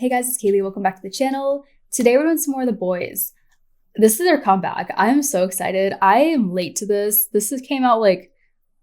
Hey guys, it's Kaylee. Welcome back to the channel. Today we're doing some more of the Boyz. This is their comeback. I'm so excited. I am late to this. Came out like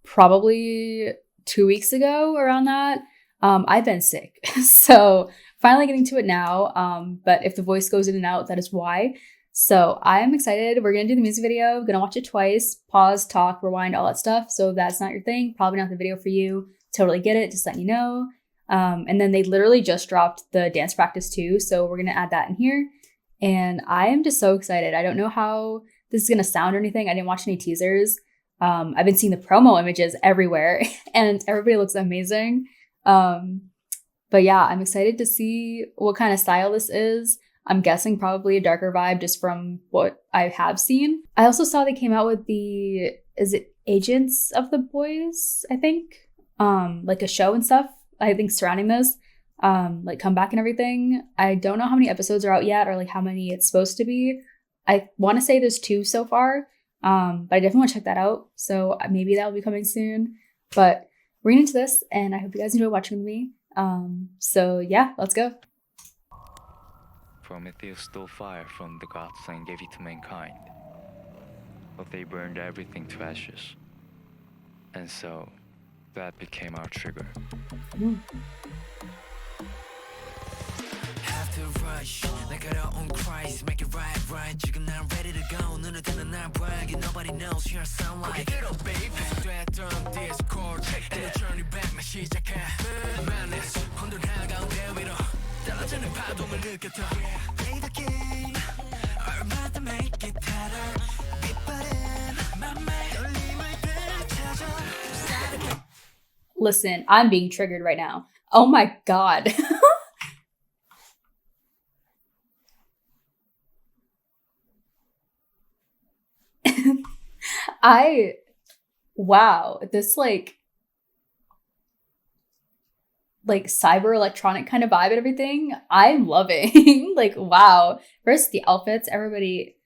probably 2 weeks ago, around that. I've been sick, so finally getting to it now. But if the voice goes in and out, that is why. So I am excited. We're gonna do the music video. Gonna watch it twice. Pause, talk, rewind, all that stuff. So if that's not your thing, probably not the video for you. Totally get it. Just letting you know. And then they literally just dropped the dance practice too. So we're going to add that in here. And I am just so excited. I don't know how this is going to sound or anything. I didn't watch any teasers. I've been seeing the promo images everywhere and everybody looks amazing. But yeah, I'm excited to see what kind of style this is. I'm guessing probably a darker vibe just from what I have seen. I also saw they came out with is it Agents of the Boyz, I think? Like a show and stuff. I think surrounding this, like comeback and everything. I don't know how many episodes are out yet or like how many it's supposed to be. I want to say there's 2 so far, but I definitely want to check that out. So maybe that'll be coming soon. But we're getting into this and I hope you guys enjoy watching with me. So yeah, let's go. Prometheus stole fire from the gods and gave it to mankind, but they burned everything to ashes. And so that became our trigger. Have to rush, like our own Christ, make it right. 지금 난 ready to go. 눈을 뜨는 날 brag, nobody knows your sound like. Get up, baby. 됐던 Discord, and the journey back 나 시작해. Madness, 혼돈한 가운데 위로 떨어지는 파동을 느꼈어. Play the game, 얼마나 make it harder. 빛바랜 맘에 떨림을 되찾아. Listen, I'm being triggered right now. Oh my God. Wow, this like cyber electronic kind of vibe and everything, I'm loving. Like, wow. First, the outfits, everybody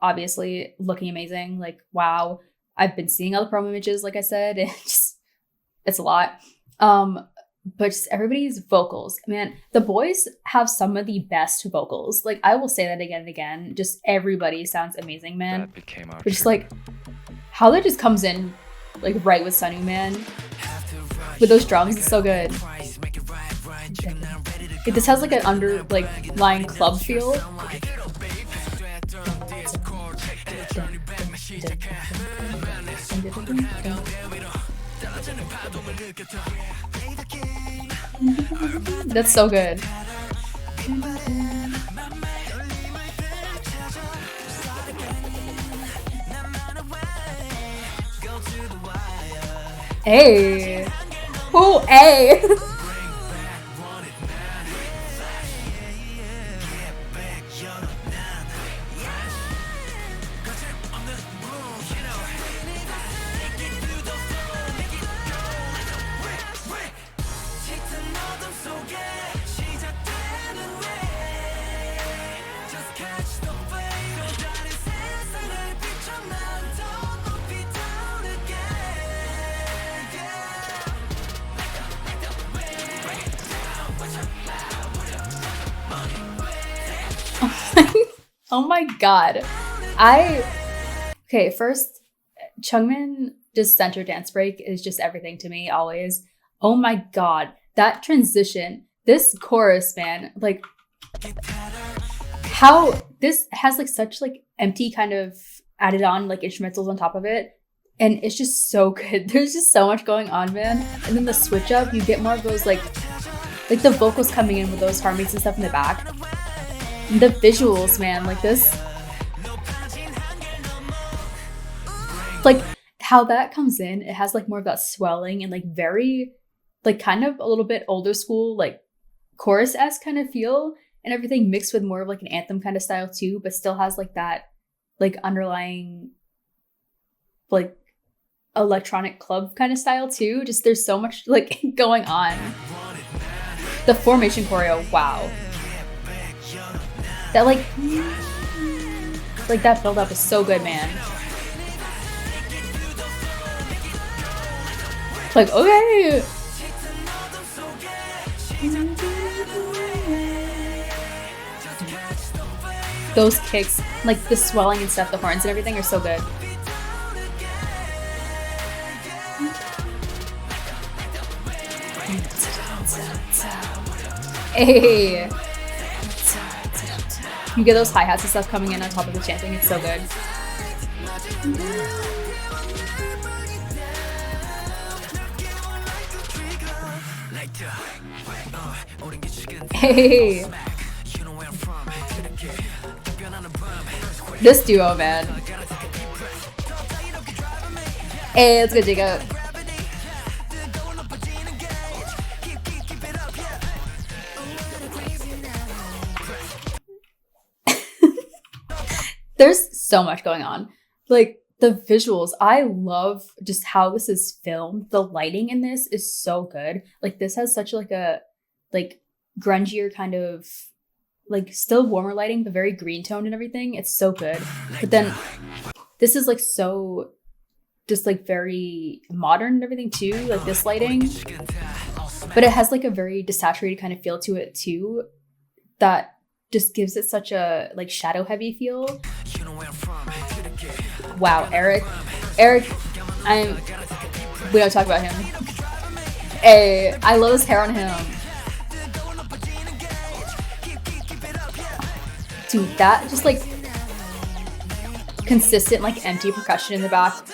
obviously looking amazing. Like, wow. I've been seeing all the promo images, like I said, and it's a lot. But just everybody's vocals, man, the Boyz have some of the best vocals. Like, I will say that again and again. Just everybody sounds amazing, man. That became our but just like how that just comes in like right with Sunny, man. With those drums, it's so good. This has like an underlying club feel. That's so good. Hey. Oh, hey. Oh my God. Okay, first, Chungmin just center dance break is just everything to me, always. Oh my God. That transition, this chorus, man, like how this has like such like empty kind of added on like instrumentals on top of it. And it's just so good. There's just so much going on, man. And then the switch up, you get more of those like the vocals coming in with those harmonies and stuff in the back. The visuals, man, like this, like how that comes in, it has like more of that swelling and like very like kind of a little bit older school like chorus-esque kind of feel and everything mixed with more of like an anthem kind of style too, but still has like that like underlying like electronic club kind of style too. Just there's so much like going on. The formation choreo, wow. That like that build up is so good, man. Like, okay. those kicks, like the swelling and stuff, the horns and everything are so good. Hey, you get those hi-hats and stuff coming in on top of the chanting. It's so good. Hey, this duo, man. Hey, let's go, Jacob. There's so much going on. Like, the visuals, I love just how this is filmed. The lighting in this is so good. Like, this has such like a like grungier kind of like still warmer lighting, but very green toned and everything. It's so good. But then this is like so just like very modern and everything too, like this lighting. But it has like a very desaturated kind of feel to it too, that just gives it such a like shadow heavy feel. Wow, Eric, we don't talk about him. Hey, I love his hair on him. Dude, that just like consistent like empty percussion in the back.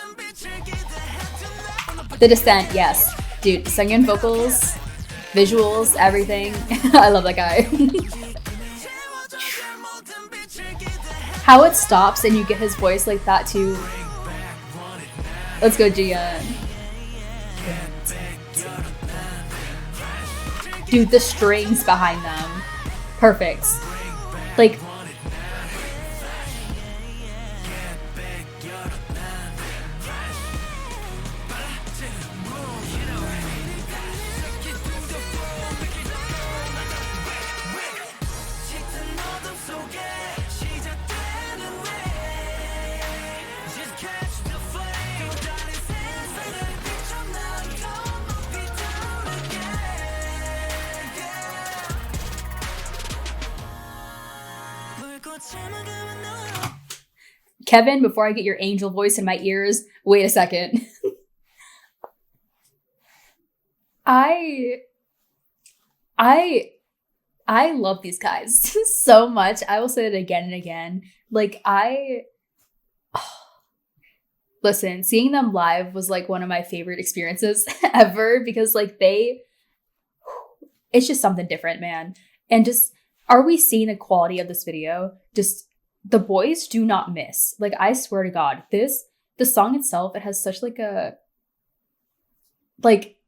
The Descent, yes. Dude, singing vocals, visuals, everything. I love that guy. How it stops and you get his voice like that too. Let's go, Gian. Dude, the strings behind them. Perfect. Like, Kevin, before I get your angel voice in my ears, wait a second. I love these guys so much. I will say it again and again. Like, listen, seeing them live was like one of my favorite experiences ever, because like it's just something different, man. And just, are we seeing the quality of this video? Just, the boys do not miss. Like, I swear to God, the song itself, it has such like a, like,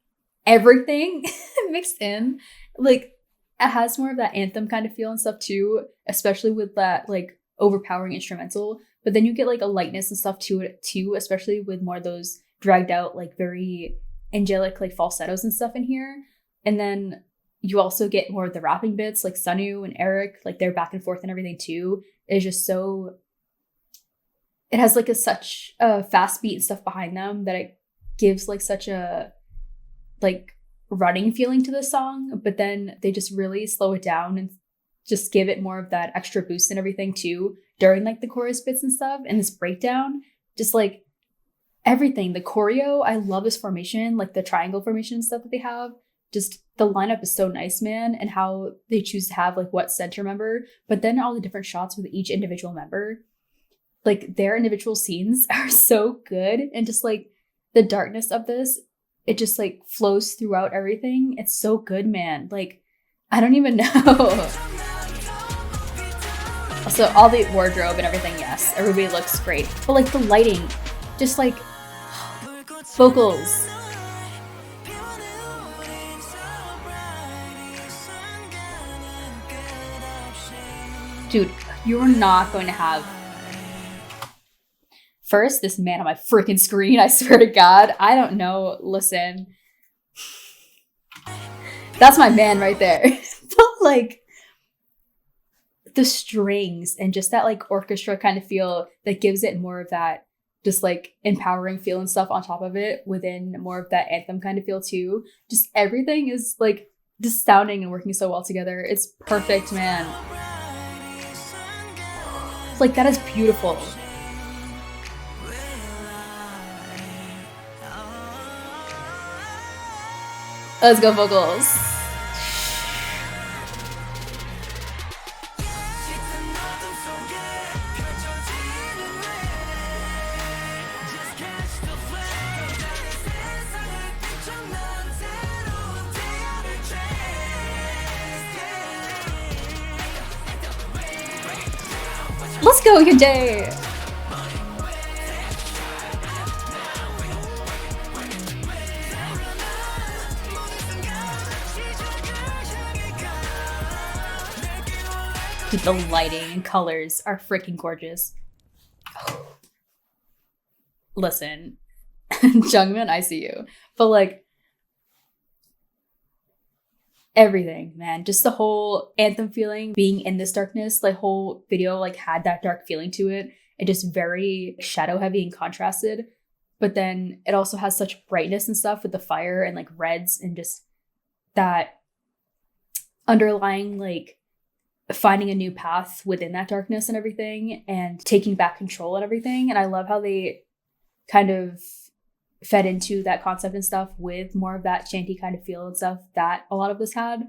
everything mixed in. Like, it has more of that anthem kind of feel and stuff too, especially with that like overpowering instrumental. But then you get like a lightness and stuff to it too, especially with more of those dragged out, like very angelic like falsettos and stuff in here. And then you also get more of the rapping bits, like Sunu and Eric, like they're back and forth and everything too. It's just so, it has like such a fast beat and stuff behind them that it gives like such a like running feeling to the song. But then they just really slow it down and just give it more of that extra boost and everything too during like the chorus bits and stuff. And this breakdown, just like everything, the choreo, I love this formation, like the triangle formation and stuff that they have. Just the lineup is so nice, man, and how they choose to have like what center member, but then all the different shots with each individual member, like their individual scenes are so good. And just like the darkness of this, it just like flows throughout everything. It's so good, man. Like, I don't even know. Also, all the wardrobe and everything, yes, everybody looks great. But like the lighting, just like vocals. Dude, you're not going to have... First, this man on my freaking screen, I swear to God. I don't know. Listen. That's my man right there. But like, the strings and just that like orchestra kind of feel that gives it more of that just like empowering feel and stuff on top of it, within more of that anthem kind of feel too. Just everything is like just sounding and working so well together. It's perfect, man. Like, that is beautiful. Let's go vocals. Let's go, Hyunjae! Dude, the lighting and colors are freaking gorgeous. Listen, Jungmin, I see you. But like, everything, man. Just the whole anthem feeling, being in this darkness, the whole video like had that dark feeling to it. It just very shadow heavy and contrasted. But then it also has such brightness and stuff with the fire and like reds and just that underlying like finding a new path within that darkness and everything and taking back control and everything. And I love how they kind of fed into that concept and stuff with more of that chanty kind of feel and stuff that a lot of this had.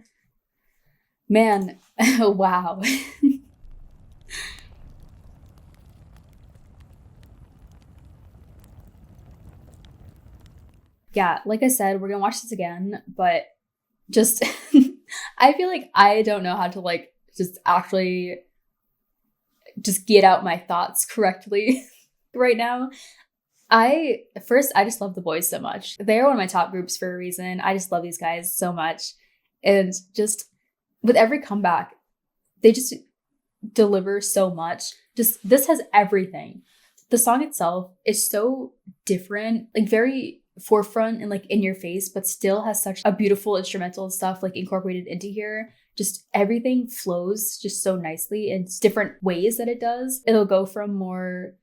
Man, wow. Yeah, like I said, we're gonna watch this again, but just I feel like I don't know how to like just actually just get out my thoughts correctly right now. I just love the Boyz so much. They're one of my top groups for a reason. I just love these guys so much. And just with every comeback, they just deliver so much. Just this has everything. The song itself is so different, like very forefront and like in your face, but still has such a beautiful instrumental stuff like incorporated into here. Just everything flows just so nicely in different ways that it does. It'll go from more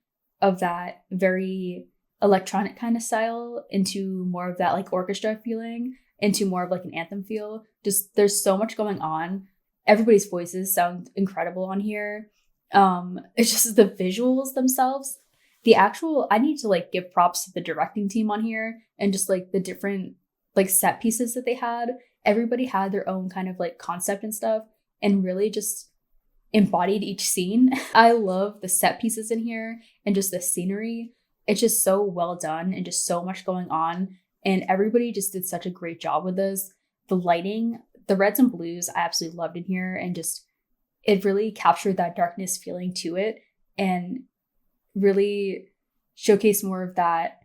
of that very electronic kind of style into more of that like orchestra feeling, into more of like an anthem feel. Just there's so much going on. Everybody's voices sound incredible on here. It's just the visuals themselves. The actual, I need to like give props to the directing team on here and just like the different like set pieces that they had. Everybody had their own kind of like concept and stuff and really just embodied each scene. I love the set pieces in here and just the scenery. It's just so well done and just so much going on. And everybody just did such a great job with this. The lighting, the reds and blues, I absolutely loved in here. And just, it really captured that darkness feeling to it and really showcased more of that,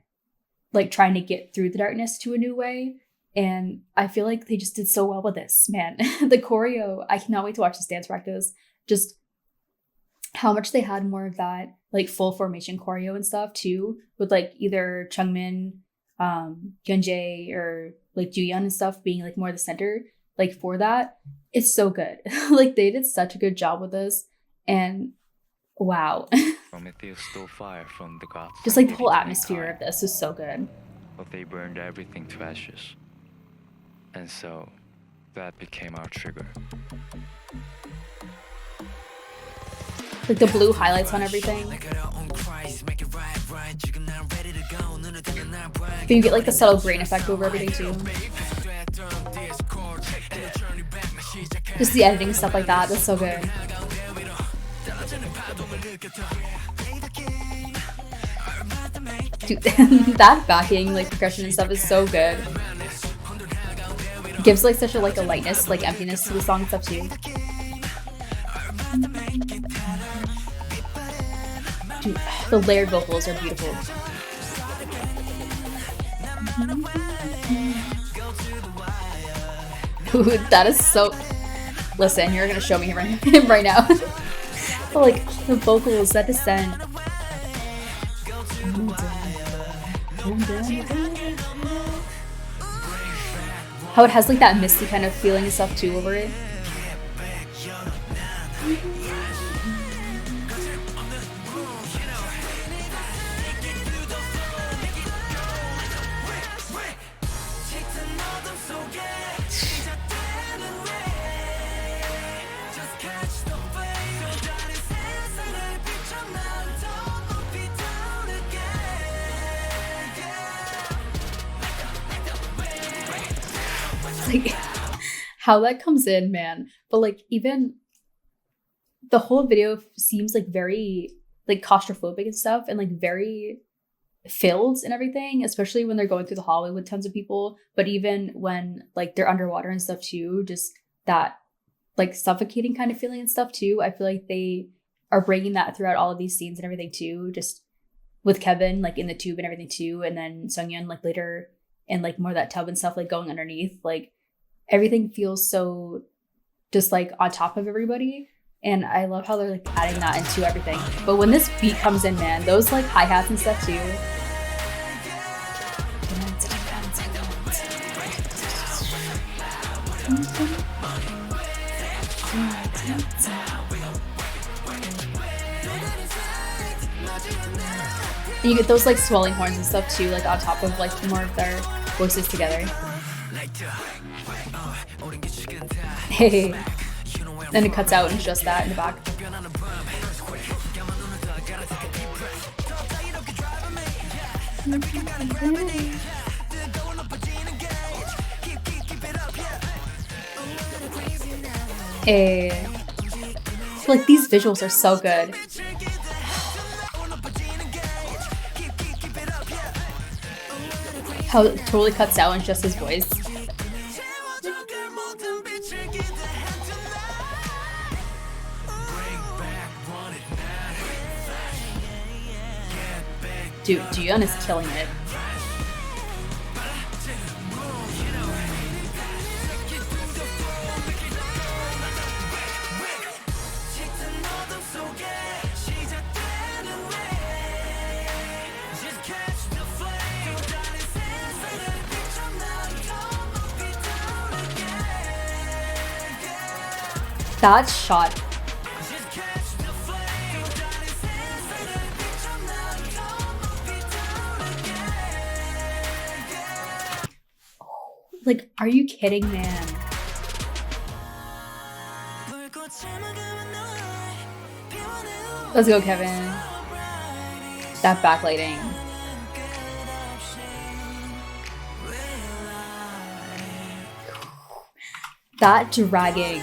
like trying to get through the darkness to a new way. And I feel like they just did so well with this, man. The choreo, I cannot wait to watch this dance practice. Just how much they had more of that like full formation choreo and stuff too, with like either Chungmin, Hyunjae, or like Juyeon and stuff being like more the center, like for that. It's so good. Like they did such a good job with this. And wow. From the gods just like the whole atmosphere of this is so good. But they burned everything to ashes. And so that became our trigger. Like the blue highlights on everything. But you get like the subtle grain effect over everything too. Just the editing stuff like that, that's so good. Dude, that backing like percussion and stuff is so good. Gives like such a like a lightness, like emptiness to the song and stuff too. Dude, the layered vocals are beautiful. Dude, that is so. Listen, you're gonna show me him right now. But like the vocals, that descent. How it has like that misty kind of feeling and stuff too over it. Like how that comes in, man. But like even the whole video seems like very like claustrophobic and stuff, and like very filled and everything, especially when they're going through the hallway with tons of people. But even when like they're underwater and stuff too, just that like suffocating kind of feeling and stuff too. I feel like they are bringing that throughout all of these scenes and everything too, just with Kevin like in the tube and everything too, and then Sungyeon like later and like more of that tub and stuff like going underneath. Like everything feels so just like on top of everybody. And I love how they're like adding that into everything. But when this beat comes in, man, those like hi-hats and stuff too. And you get those like swelling horns and stuff too, like on top of like more of their voices together. Hey. Then it cuts out and it's just that in the back. Hey. Like these visuals are so good. How it totally cuts out and it's just his voice. Dude, Jiyeon is killing it. That shot. Like, are you kidding, man? Let's go, Kevin. That backlighting. That dragging.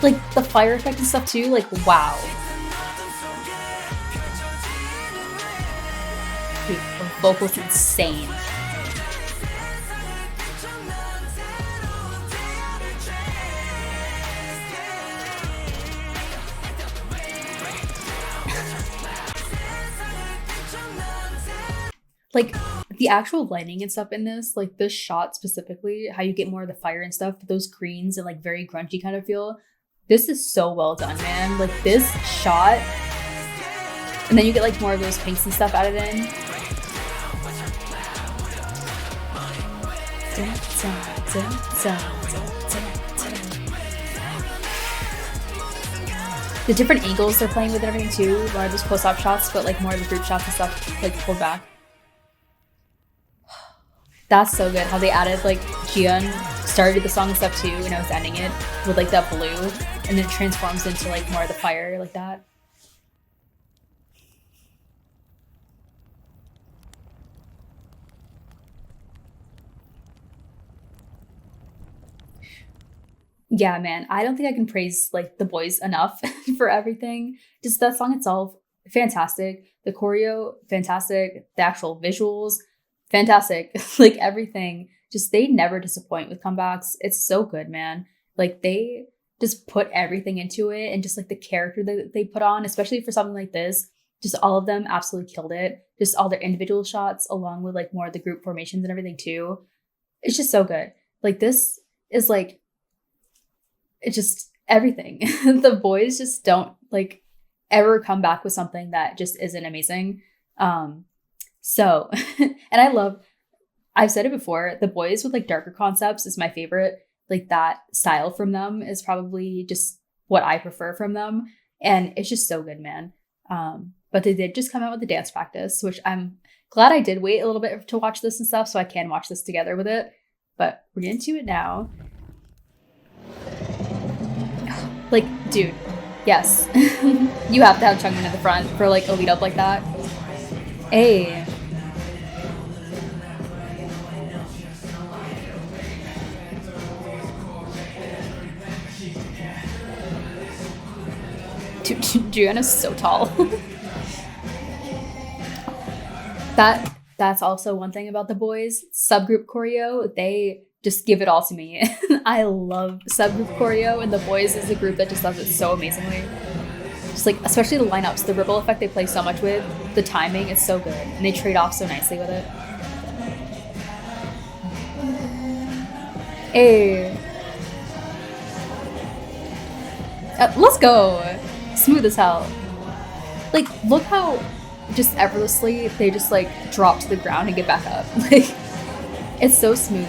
Like the fire effect and stuff too, like wow. Dude, the vocals insane. Like the actual lighting and stuff in this, like this shot specifically, how you get more of the fire and stuff, those greens and like very grungy kind of feel. This is so well done, man. Like this shot, and then you get like more of those pinks and stuff added in. The different angles they're playing with and everything too, more of those close-up shots, but like more of the group shots and stuff like pulled back. That's so good how they added like Jiyeon started the song and stuff too, and I was ending it with like that blue, and then it transforms into like more of the fire like that. Yeah, man, I don't think I can praise like the Boyz enough for everything. Just that song itself, fantastic. The choreo, fantastic. The actual visuals, fantastic. Like everything. Just they never disappoint with comebacks. It's so good, man. Like they just put everything into it, and just like the character that they put on, especially for something like this, just all of them absolutely killed it. Just all their individual shots along with like more of the group formations and everything too. It's just so good. Like this is like, it's just everything. The Boyz just don't like ever come back with something that just isn't amazing. So, and I've said it before, the Boyz with like darker concepts is my favorite. Like that style from them is probably just what I prefer from them. And it's just so good, man. But they did just come out with the dance practice, which I'm glad I did wait a little bit to watch this and stuff so I can watch this together with it. But we're getting to it now. Like, dude, yes. You have to have Chungmin at the front for like a lead up like that. Hey. Dude, Jiyeon is so tall. That's also one thing about the Boyz subgroup choreo. They just give it all to me. I love subgroup choreo, and the Boyz is a group that just does it so amazingly. Just like, especially the lineups, the ripple effect they play so much with, the timing is so good, and they trade off so nicely with it. Hey. Let's go. Smooth as hell. Like, look how just effortlessly they just like drop to the ground and get back up. Like, it's so smooth.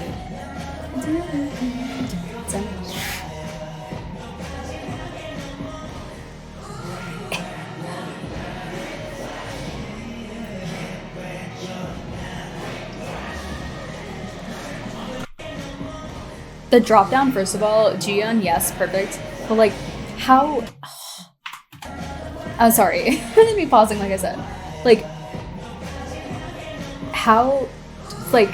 The drop down, first of all, Jiyeon, yes, perfect. But like, how? I'm sorry, me pausing. Like I said, like how like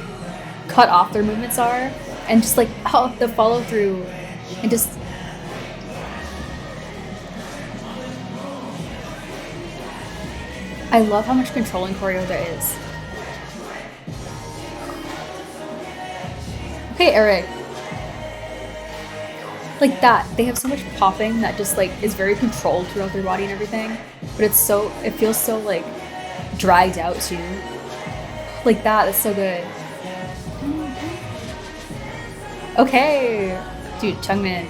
cut off their movements are, and just like how the follow through, and just I love how much controlling choreo there is. Okay, Eric. Like that, they have so much popping that just like is very controlled throughout their body and everything, but it feels so like dragged out too. Like that is so good. Okay, dude, Chungmin.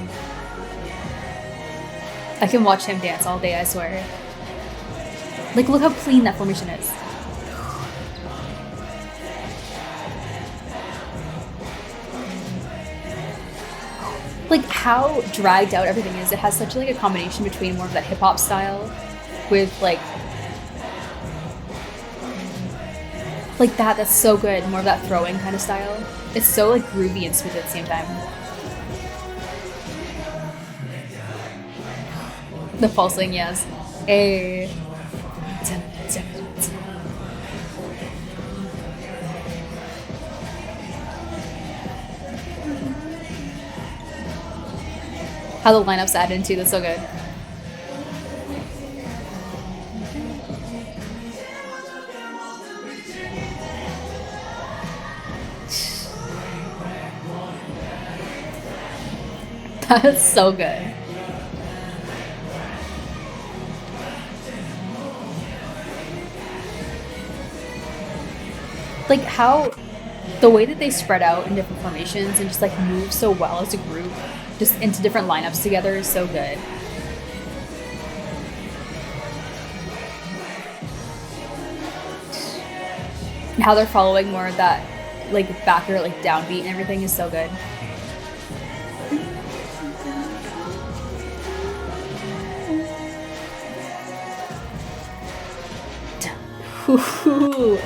I can watch him dance all day, I swear. Like, look how clean that formation is. Like how dragged out everything is. It has such like a combination between more of that hip hop style with like that's so good. More of that throwing kind of style. It's so like groovy and smooth at the same time. The pulsing, yes. Hey. How the lineups add into, that's so good. That's so good. Like how the way that they spread out in different formations and just like move so well as a group, just into different lineups together is so good. And how they're following more of that like backer, like downbeat and everything is so good.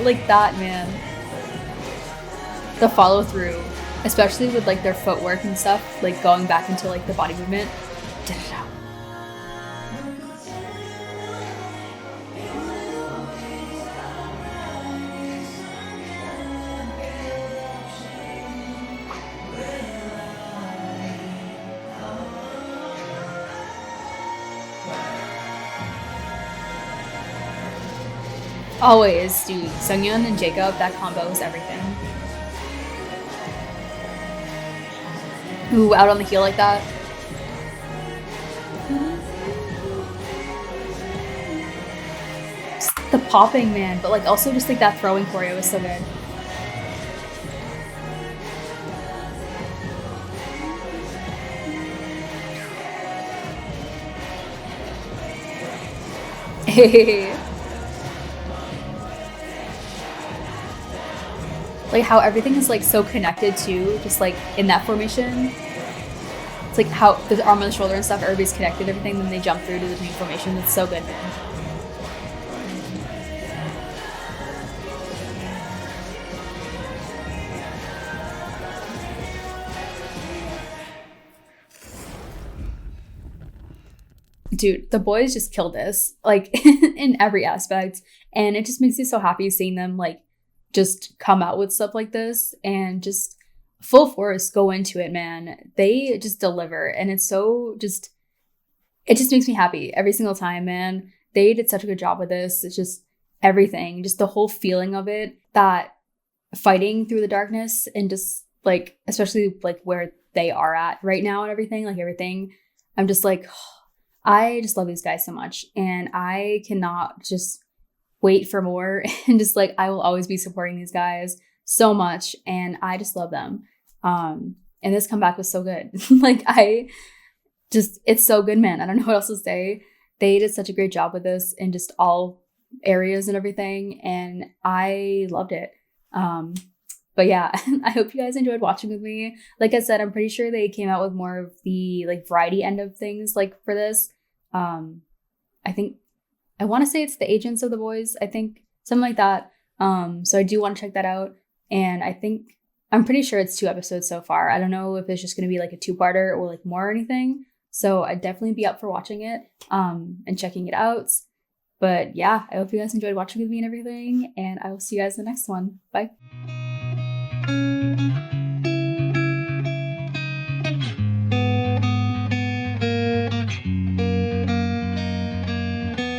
Like that, man. The follow through, especially with like their footwork and stuff, like going back into like the body movement. Always, dude. Sungyeon and Jacob, that combo is everything. Ooh, out on the heel like that. Just the popping, man, but like also just like that throwing choreo is so good. Hey. Like how everything is like so connected too, just like in that formation. It's like how the arm on the shoulder and stuff, everybody's connected, everything, then they jump through to the main formation. That's so good, man. dude, the boys just killed this, like in every aspect. And it just makes me so happy seeing them like just come out with stuff like this and just full force go into it, man. They just deliver. And it's so just, it just makes me happy every single time, man. They did such a good job with this. It's just everything, just the whole feeling of it, that fighting through the darkness and just like, especially like where they are at right now and everything, like everything. I'm just like, I just love these guys so much. And I cannot just wait for more. And just like, I will always be supporting these guys so much. And I just love them. And this comeback was so good. Like, it's so good, man. I don't know what else to say. They did such a great job with this in just all areas and everything. And I loved it. But yeah, I hope you guys enjoyed watching with me. Like I said, I'm pretty sure they came out with more of the like variety end of things like for this. I think, I want to say it's the Agents of the Boys, I think, something like that. So I do want to check that out. And I'm pretty sure it's 2 episodes so far. I don't know if it's just going to be like a 2-parter or like more or anything. So I'd definitely be up for watching it and checking it out. But yeah, I hope you guys enjoyed watching with me and everything. And I will see you guys in the next one. Bye.